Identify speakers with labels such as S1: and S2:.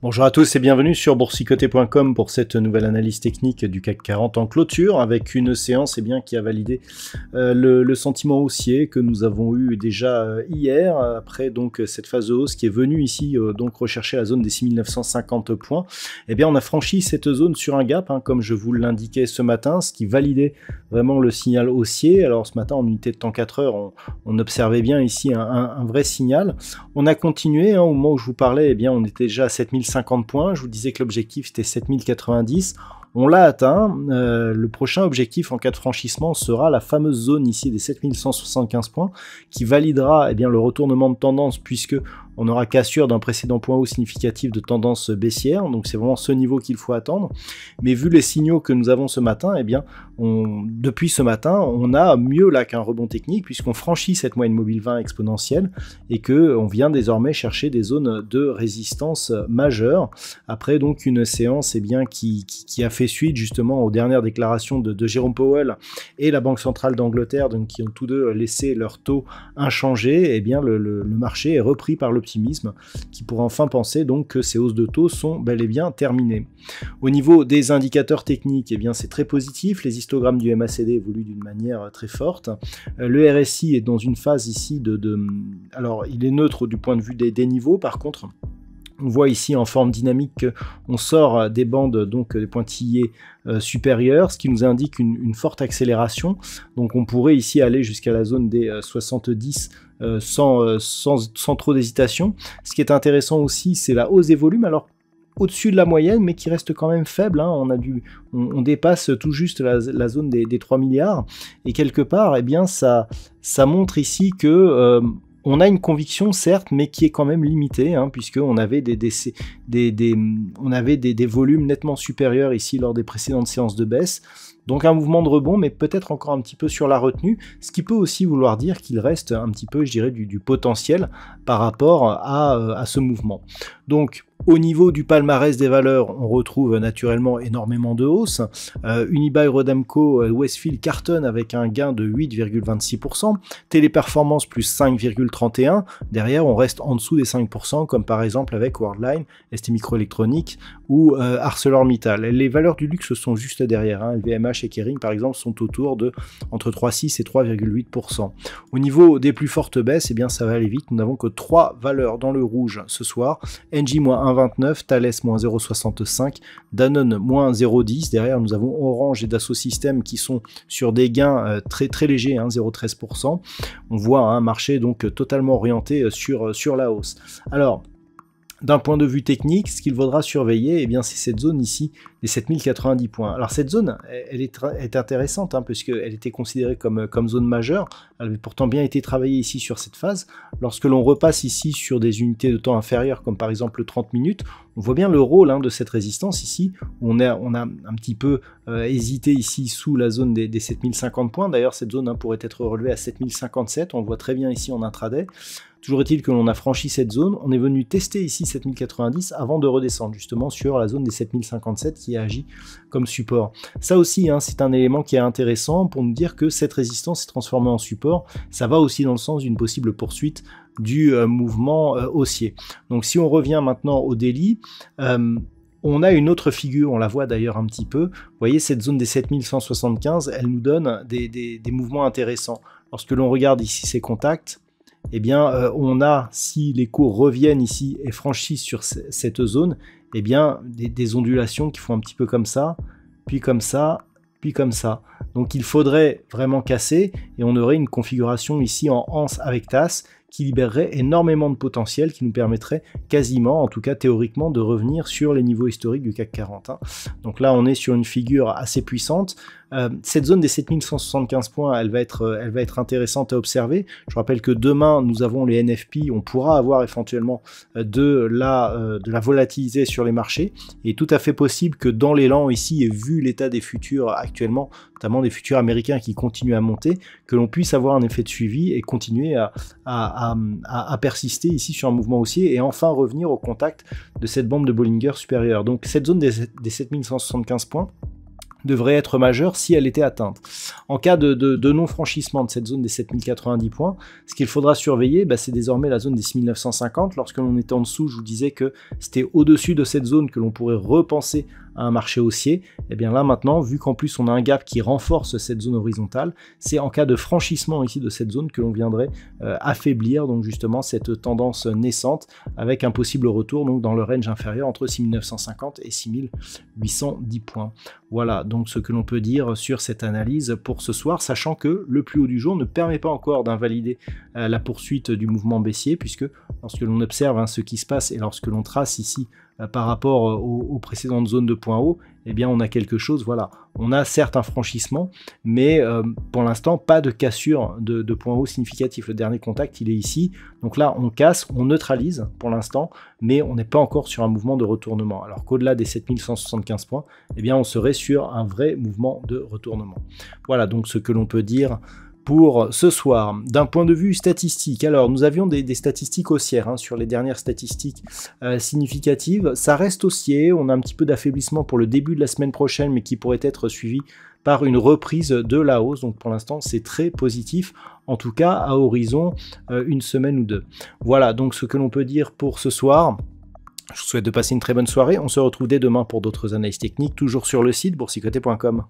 S1: Bonjour à tous et bienvenue sur boursicoté.com pour cette nouvelle analyse technique du CAC 40 en clôture avec une séance qui a validé le sentiment haussier que nous avons eu déjà hier après donc cette phase de hausse qui est venue ici donc rechercher la zone des 6950 points. On a franchi cette zone sur un gap comme je vous l'indiquais ce matin, ce qui validait vraiment le signal haussier. Alors ce matin en unité de temps 4 heures on observait bien ici un vrai signal. On a continué au moment où je vous parlais, on était déjà à 7050 points, je vous disais que l'objectif c'était 7090, on l'a atteint. Le prochain objectif en cas de franchissement sera la fameuse zone ici des 7175 points qui validera le retournement de tendance puisque on aura cassure d'un précédent point haut significatif de tendance baissière, donc c'est vraiment ce niveau qu'il faut attendre. Mais vu les signaux que nous avons ce matin, depuis ce matin, on a mieux là qu'un rebond technique puisqu'on franchit cette moyenne mobile 20 exponentielle et que on vient désormais chercher des zones de résistance majeures après donc une séance qui a fait suite justement aux dernières déclarations de Jérôme Powell et la Banque centrale d'Angleterre, donc qui ont tous deux laissé leur taux inchangé. Le marché est repris par l'optimisme qui pourrait enfin penser donc que ces hausses de taux sont bel et bien terminées. Au niveau des indicateurs techniques, c'est très positif. Les histogrammes du MACD évoluent d'une manière très forte. Le RSI est dans une phase ici alors il est neutre du point de vue des niveaux. Par contre, on voit ici en forme dynamique qu'on sort des bandes, donc des pointillés supérieurs, ce qui nous indique une forte accélération. Donc on pourrait ici aller jusqu'à la zone des 70 sans trop d'hésitation. Ce qui est intéressant aussi, c'est la hausse des volumes. Alors au-dessus de la moyenne, mais qui reste quand même faible. On dépasse tout juste la zone des 3 milliards. Et quelque part, ça montre ici que on a une conviction certes, mais qui est quand même limitée, puisqu'on avait on avait des volumes nettement supérieurs ici lors des précédentes séances de baisse. Donc un mouvement de rebond, mais peut-être encore un petit peu sur la retenue, ce qui peut aussi vouloir dire qu'il reste un petit peu, je dirais, du potentiel par rapport à ce mouvement. Donc au niveau du palmarès des valeurs, on retrouve naturellement énormément de hausses. Unibail, Rodamco, Westfield cartonnent avec un gain de 8,26%. Téléperformance plus 5,31%. Derrière, on reste en dessous des 5%, comme par exemple avec Worldline, STMicroelectronics ou ArcelorMittal. Les valeurs du luxe sont juste derrière. LVMH et Kering, par exemple, sont autour de entre 3,6 et 3,8%. Au niveau des plus fortes baisses, ça va aller vite. Nous n'avons que 3 valeurs dans le rouge ce soir. Engie -1,29, Thales -0,65, Danone -0,10. Derrière, nous avons Orange et Dassault Systèmes qui sont sur des gains très très légers, 0,13%. On voit un marché donc totalement orienté sur la hausse. Alors, d'un point de vue technique, ce qu'il faudra surveiller, c'est cette zone ici, les 7090 points. Alors cette zone, elle est intéressante, puisqu'elle était considérée comme zone majeure. Elle avait pourtant bien été travaillée ici sur cette phase. Lorsque l'on repasse ici sur des unités de temps inférieures, comme par exemple 30 minutes, on voit bien le rôle de cette résistance ici, où on a un petit peu hésité ici sous la zone des 7050 points. D'ailleurs, cette zone pourrait être relevée à 7057, on le voit très bien ici en intraday. Toujours est-il que l'on a franchi cette zone, on est venu tester ici 7090 avant de redescendre justement sur la zone des 7057 qui agit comme support. Ça aussi, c'est un élément qui est intéressant pour nous dire que cette résistance est transformée en support. Ça va aussi dans le sens d'une possible poursuite du mouvement haussier. Donc si on revient maintenant au daily, on a une autre figure, on la voit d'ailleurs un petit peu. Vous voyez, cette zone des 7175, elle nous donne des mouvements intéressants. Lorsque l'on regarde ici ces contacts, on a, si les cours reviennent ici et franchissent sur cette zone, des ondulations qui font un petit peu comme ça, puis comme ça, puis comme ça. Donc il faudrait vraiment casser et on aurait une configuration ici en anse avec tasse qui libérerait énormément de potentiel, qui nous permettrait quasiment, en tout cas théoriquement, de revenir sur les niveaux historiques du CAC 40. Donc là, on est sur une figure assez puissante. Cette zone des 7175 points, elle va être intéressante à observer. Je rappelle que demain, nous avons les NFP, on pourra avoir éventuellement de la volatilité sur les marchés. Il est tout à fait possible que dans l'élan ici, et vu l'état des futurs actuellement, notamment des futurs américains qui continuent à monter, que l'on puisse avoir un effet de suivi et continuer à persister ici sur un mouvement haussier et enfin revenir au contact de cette bande de Bollinger supérieure. Donc cette zone des 7175 points devrait être majeure si elle était atteinte. En cas de non-franchissement de cette zone des 7090 points, ce qu'il faudra surveiller, c'est désormais la zone des 6950. Lorsque l'on était en dessous, je vous disais que c'était au-dessus de cette zone que l'on pourrait repenser à un marché haussier. Et bien là maintenant, vu qu'en plus on a un gap qui renforce cette zone horizontale, c'est en cas de franchissement ici de cette zone que l'on viendrait affaiblir donc justement cette tendance naissante avec un possible retour donc dans le range inférieur entre 6950 et 6810 points. Voilà donc ce que l'on peut dire sur cette analyse pour ce soir, sachant que le plus haut du jour ne permet pas encore d'invalider la poursuite du mouvement baissier, puisque lorsque l'on observe ce qui se passe et lorsque l'on trace ici par rapport aux précédentes zones de points hauts, eh bien on a quelque chose, voilà, on a certes un franchissement, mais pour l'instant pas de cassure de points hauts significatif. Le dernier contact il est ici, donc là on casse, on neutralise pour l'instant, mais on n'est pas encore sur un mouvement de retournement, alors qu'au-delà des 7175 points, eh bien on serait sur un vrai mouvement de retournement. Voilà donc ce que l'on peut dire pour ce soir. D'un point de vue statistique, alors nous avions des statistiques haussières sur les dernières statistiques significatives. Ça reste haussier, on a un petit peu d'affaiblissement pour le début de la semaine prochaine, mais qui pourrait être suivi par une reprise de la hausse. Donc pour l'instant, c'est très positif, en tout cas à horizon une semaine ou deux. Voilà donc ce que l'on peut dire pour ce soir. Je vous souhaite de passer une très bonne soirée. On se retrouve dès demain pour d'autres analyses techniques, toujours sur le site boursicoté.com.